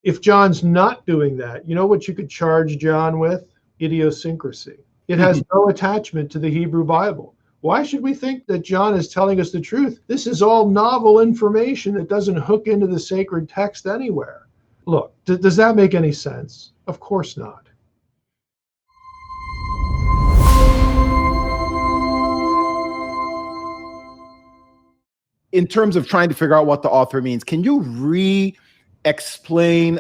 If John's not doing that, you know what you could charge John with? Idiosyncrasy. It has no attachment to the Hebrew Bible. Why should we think that John is telling us the truth? This is all novel information that doesn't hook into the sacred text anywhere. Look, does that make any sense? Of course not. In terms of trying to figure out what the author means, can you re-explain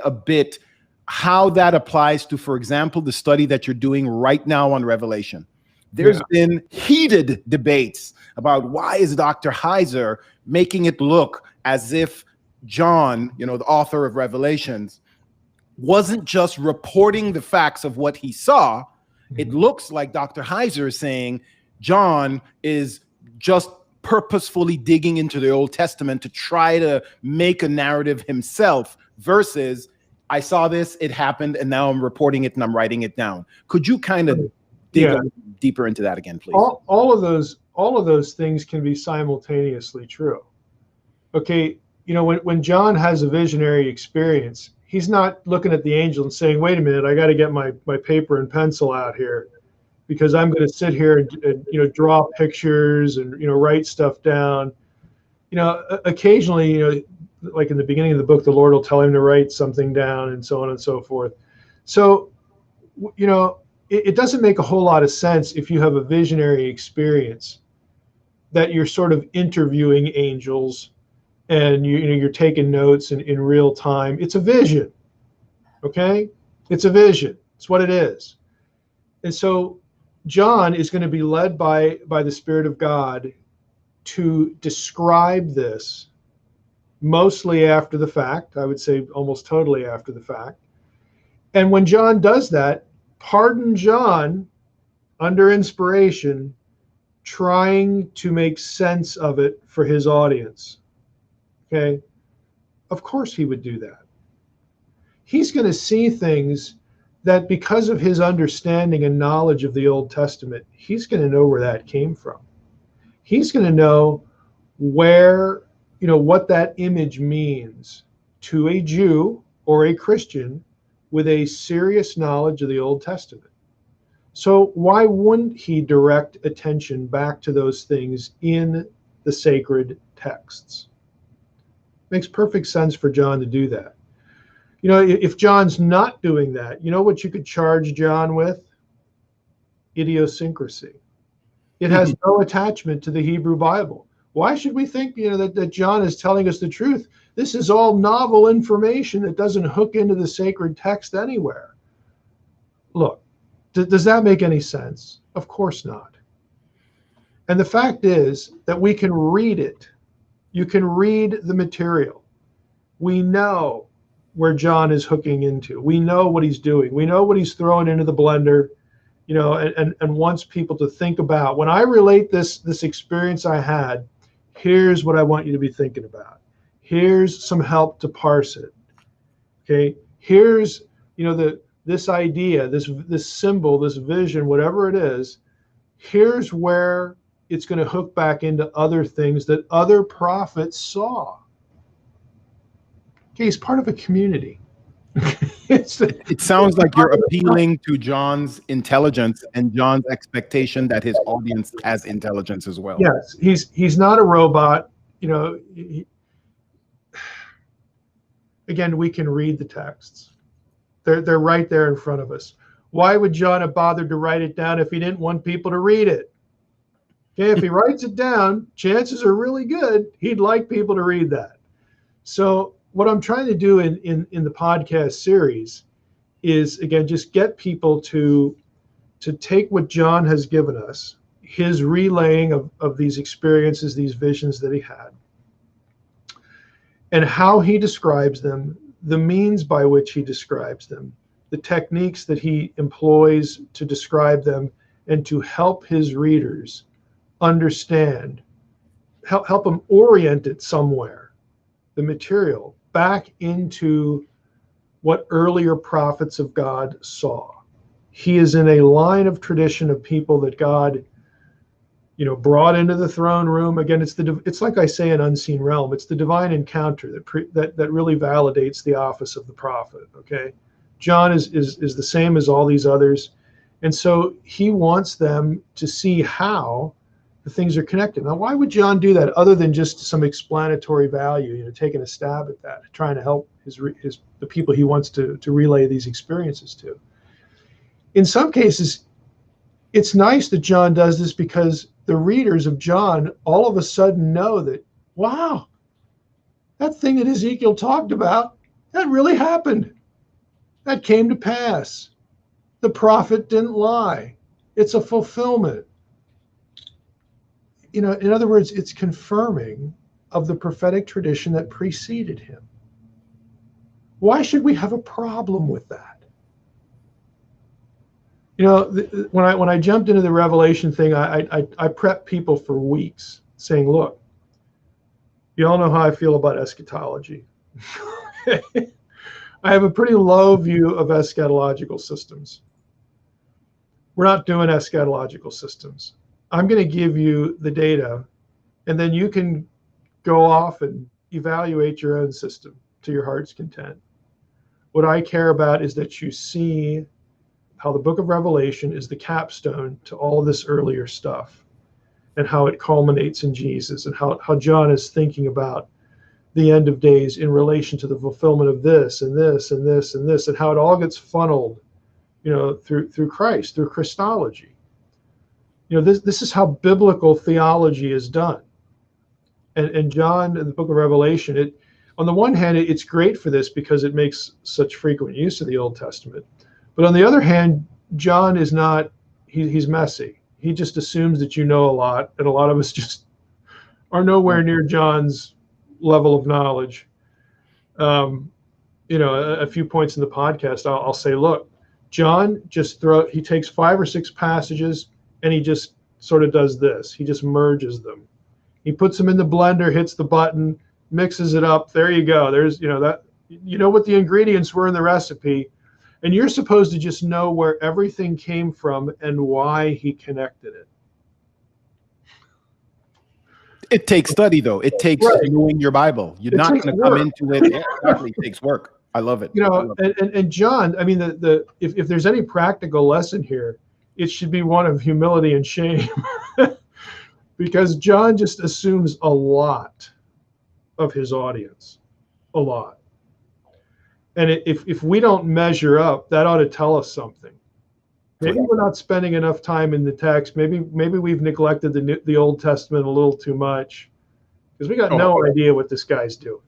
a bit how that applies to, for example, the study that you're doing right now on Revelation? There's been heated debates about why is Dr. Heiser making it look as if John, the author of Revelations, wasn't just reporting the facts of what he saw. It looks like Dr. Heiser is saying John is just purposefully digging into the Old Testament to try to make a narrative himself versus I saw this, it happened, and now I'm reporting it and I'm writing it down. Could you kind of dig a little deeper into that again, please? All of those things can be simultaneously true. Okay, when John has a visionary experience, he's not looking at the angel and saying, wait a minute, I got to get my paper and pencil out here because I'm going to sit here and draw pictures and write stuff down. Occasionally, like in the beginning of the book, the Lord will tell him to write something down and so on and so forth. So, it doesn't make a whole lot of sense if you have a visionary experience that you're sort of interviewing angels and you're taking notes in real time. It's a vision, okay? It's a vision. It's what it is. And so John is going to be led by the Spirit of God to describe this mostly after the fact. I would say almost totally after the fact. And when John does that, pardon John under inspiration, trying to make sense of it for his audience. Okay? Of course he would do that. He's going to see things that because of his understanding and knowledge of the Old Testament, he's going to know where that came from. He's going to know where, what that image means to a Jew or a Christian with a serious knowledge of the Old Testament. So why wouldn't he direct attention back to those things in the sacred texts? Makes perfect sense for John to do that. If John's not doing that, you know what you could charge John with? Idiosyncrasy. It has no attachment to the Hebrew Bible. Why should we think that John is telling us the truth? This is all novel information that doesn't hook into the sacred text anywhere. Look, does that make any sense? Of course not. And the fact is that we can read it. You can read the material. We know where John is hooking into. We know what he's doing. We know what he's throwing into the blender, and wants people to think about. When I relate this experience I had, here's what I want you to be thinking about. Here's some help to parse it. Okay. Here's, this idea, this symbol, this vision, whatever it is, here's where it's going to hook back into other things that other prophets saw. Okay, he's part of a community. It sounds like you're appealing to John's intelligence and John's expectation that his audience has intelligence as well. Yes, he's not a robot. Again, we can read the texts. They're right there in front of us. Why would John have bothered to write it down if he didn't want people to read it? Okay, if he writes it down, chances are really good he'd like people to read that. So what I'm trying to do in the podcast series is, again, just get people to take what John has given us, his relaying of these experiences, these visions that he had, and how he describes them, the means by which he describes them, the techniques that he employs to describe them, and to help his readers understand, help them orient it somewhere, the material, back into what earlier prophets of God saw. He is in a line of tradition of people that God, brought into the throne room. Again, it's like I say, an unseen realm. It's the divine encounter that really validates the office of the prophet. Okay, John is the same as all these others, and so he wants them to see how the things are connected. Now, why would John do that other than just some explanatory value? Taking a stab at that, trying to help the people he wants to relay these experiences to. In some cases, it's nice that John does this because the readers of John all of a sudden know that, wow, that thing that Ezekiel talked about, that really happened. That came to pass. The prophet didn't lie. It's a fulfillment. In other words, it's confirming of the prophetic tradition that preceded him. Why should we have a problem with that? When I jumped into the Revelation thing, I prepped people for weeks saying, look, you all know how I feel about eschatology. I have a pretty low view of eschatological systems. We're not doing eschatological systems. I'm going to give you the data, and then you can go off and evaluate your own system to your heart's content. What I care about is that you see how the book of Revelation is the capstone to all this earlier stuff, and how it culminates in Jesus, and how John is thinking about the end of days in relation to the fulfillment of this and this and this and this, and how it all gets funneled, through Christ, through Christology. This is how biblical theology is done. And John, in the book of Revelation, on the one hand, it's great for this because it makes such frequent use of the Old Testament. But on the other hand, John is not, he's messy. He just assumes that you know a lot, and a lot of us just are nowhere near John's level of knowledge. A few points in the podcast, I'll say, look, John he takes 5 or 6 passages and he just sort of does this. He just merges them. He puts them in the blender, hits the button, mixes it up. There you go. There's, what the ingredients were in the recipe. And you're supposed to just know where everything came from and why he connected it. It takes study, though. It takes knowing your Bible. You're not going to come into it. Yeah, exactly. It takes work. I love it. And John, I mean, if there's any practical lesson here, it should be one of humility and shame, because John just assumes a lot of his audience, a lot. And if we don't measure up, that ought to tell us something. Maybe we're not spending enough time in the text. Maybe we've neglected the Old Testament a little too much, because we got no idea what this guy's doing.